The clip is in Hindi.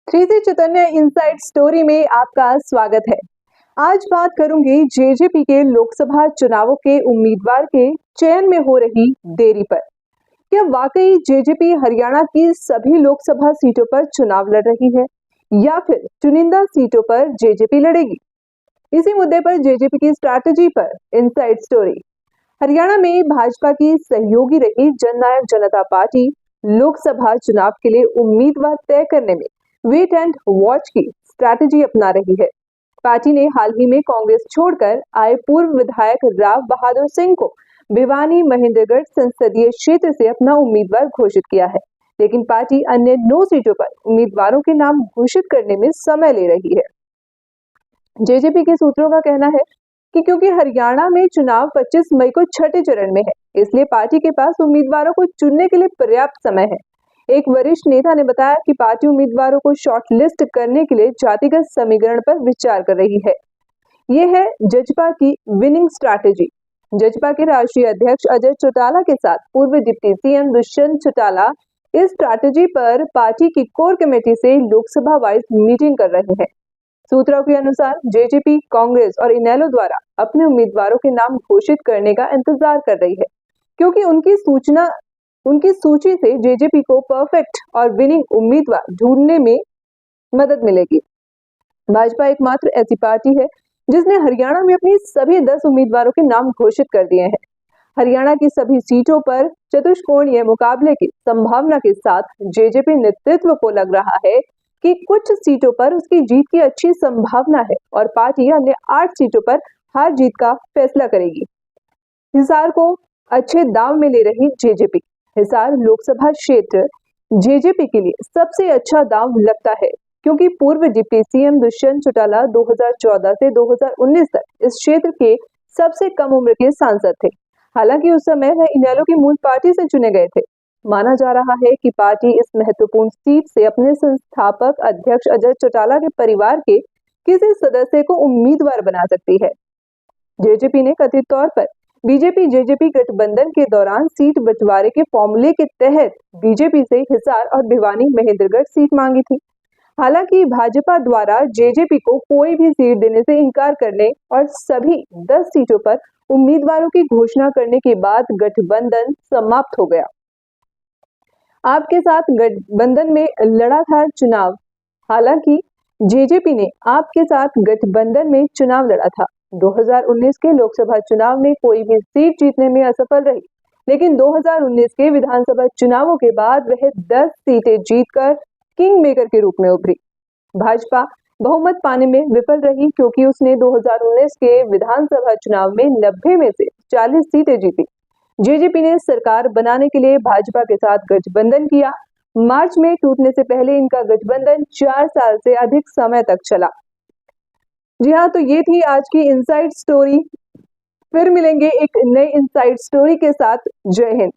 3C चैतन्य इनसाइड स्टोरी में आपका स्वागत है। आज बात करूंगी जेजेपी के लोकसभा चुनावों के उम्मीदवार के चयन में हो रही देरी पर। क्या वाकई जेजेपी हरियाणा की सभी लोकसभा सीटों पर चुनाव लड़ रही है या फिर चुनिंदा सीटों पर जेजेपी लड़ेगी? इसी मुद्दे पर जेजेपी की स्ट्रैटेजी पर इनसाइड स्टोरी। हरियाणा में भाजपा की सहयोगी रही जननायक जनता पार्टी लोकसभा चुनाव के लिए उम्मीदवार तय करने में वेट एंड वॉच की स्ट्रैटेजी अपना रही है। पार्टी ने हाल ही में कांग्रेस छोड़कर आए पूर्व विधायक राव बहादुर सिंह को भिवानी महेंद्रगढ़ संसदीय क्षेत्र से अपना उम्मीदवार घोषित किया है, लेकिन पार्टी अन्य 9 सीटों पर उम्मीदवारों के नाम घोषित करने में समय ले रही है। जेजेपी के सूत्रों का कहना है कि क्योंकि हरियाणा में चुनाव 25 मई को छठे चरण में है, इसलिए पार्टी के पास उम्मीदवारों को चुनने के लिए पर्याप्त समय है। एक वरिष्ठ नेता ने बताया कि पार्टी उम्मीदवारों को शॉर्टलिस्ट करने के लिए जातिगत समीकरण पर विचार कर रही है। ये है जजपा की विनिंग स्ट्रैटेजी। जजपा के राष्ट्रीय अध्यक्ष अजय चौटाला के साथ पूर्व डिप्टी सीएम दुष्यंत चौटाला इस स्ट्रैटेजी पर पार्टी की कोर कमेटी से लोकसभा वाइज मीटिंग कर रहे हैं। सूत्रों के अनुसार जेजेपी, कांग्रेस और इनेलो द्वारा अपने उम्मीदवारों के नाम घोषित करने का इंतजार कर रही है, क्योंकि उनकी सूची से जेजेपी को परफेक्ट और विनिंग उम्मीदवार ढूंढने में मदद मिलेगी। भाजपा एकमात्र ऐसी पार्टी है जिसने हरियाणा में अपनी सभी 10 उम्मीदवारों के नाम घोषित कर दिए हैं। हरियाणा की सभी सीटों पर चतुष्कोणीय मुकाबले की संभावना के साथ जेजेपी नेतृत्व को लग रहा है कि कुछ सीटों पर उसकी जीत की अच्छी संभावना है और पार्टी अन्य 8 सीटों पर हार जीत का फैसला करेगी। हिसार को अच्छे दाव में ले रही जेजेपी। हिसार लोकसभा क्षेत्र जेजेपी के लिए सबसे अच्छा दाव लगता है, क्योंकि पूर्व डिप्टी सीएम दुष्यंत चौटाला 2014 से 2019 तक इस क्षेत्र के सबसे कम उम्र के सांसद थे। हालांकि उस समय वह इनेलो की मूल पार्टी से चुने गए थे। माना जा रहा है कि पार्टी इस महत्वपूर्ण सीट से अपने संस्थापक अध्यक्ष अजय चौटाला के परिवार के किसी सदस्य को उम्मीदवार बना सकती है। जेजेपी ने कथित तौर पर बीजेपी जेजेपी गठबंधन के दौरान सीट बंटवारे के फॉर्मूले के तहत बीजेपी से हिसार और भिवानी महेंद्रगढ़ सीट मांगी थी। हालांकि भाजपा द्वारा जेजेपी को कोई भी सीट देने से इनकार करने और सभी 10 सीटों पर उम्मीदवारों की घोषणा करने के बाद गठबंधन समाप्त हो गया। आपके साथ गठबंधन में लड़ा था चुनाव। हालांकि जेजेपी ने आपके साथ गठबंधन में चुनाव लड़ा था। 2019 के लोकसभा चुनाव में कोई भी सीट जीतने में असफल रही, लेकिन 2019 के विधानसभा चुनावों के बाद वह 10 सीटें जीतकर किंग मेकर के रूप में उभरी। भाजपा बहुमत पाने में विफल रही, क्योंकि उसने 2019 के विधानसभा चुनाव में 90 में से 40 सीटें जीती। जेजेपी ने सरकार बनाने के लिए भाजपा के साथ गठबंधन किया। मार्च में टूटने से पहले इनका गठबंधन 4 साल से अधिक समय तक चला। जी हाँ, तो ये थी आज की इनसाइड स्टोरी। फिर मिलेंगे एक नई इनसाइड स्टोरी के साथ। जय हिंद।